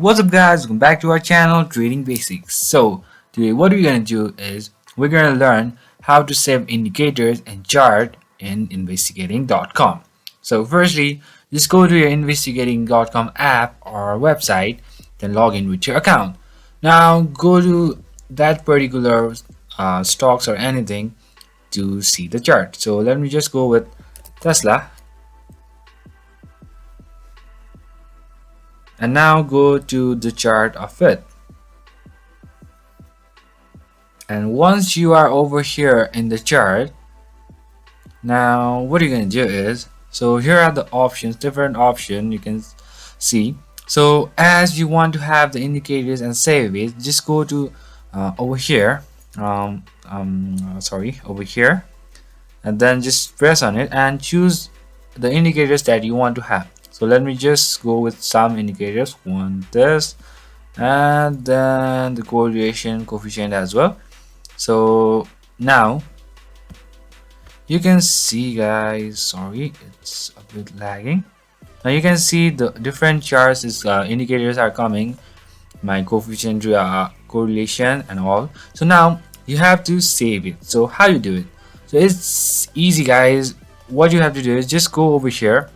What's up guys, welcome back to our channel Trading Basics. So today what we're gonna do is we're gonna learn how to save indicators and chart in investigating.com. So firstly, just go to your investigating.com app or website, then log in with your account. Now go to that particular stocks or anything to see the chart. So let me just go with Tesla. And now go to the chart of it. And once you are over here in the chart, now what you're gonna do is, so here are the options, different options you can see. So as you want to have the indicators and save it, just go to over here, over here, and then just press on it and choose the indicators that you want to have. So let me just go with some indicators, one this, and then the correlation coefficient as well. So now you can see guys, sorry it's a bit lagging. Now you can see the different charts is indicators are coming, my coefficient, correlation and all. So now you have to save it. So how you do it? So it's easy guys. What you have to do is just go over here,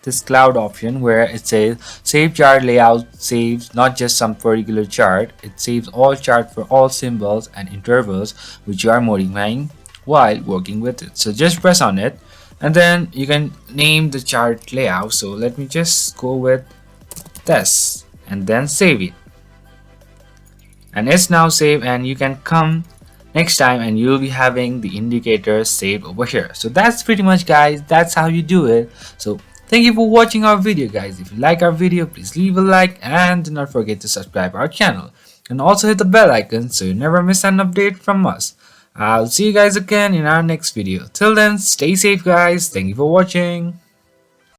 this cloud option where it says save chart layout. Saves not just some particular chart, it saves all chart for all symbols and intervals which you are modifying while working with it. So just press on it and then you can name the chart layout. So let me just go with this and then save it, and it's now saved, and you can come next time and you'll be having the indicators saved over here. So that's pretty much guys, that's how you do it. So thank you for watching our video guys. If you like our video, please leave a like and do not forget to subscribe our channel, and also hit the bell icon so you never miss an update from us. I'll see you guys again in our next video. Till then, stay safe guys. Thank you for watching.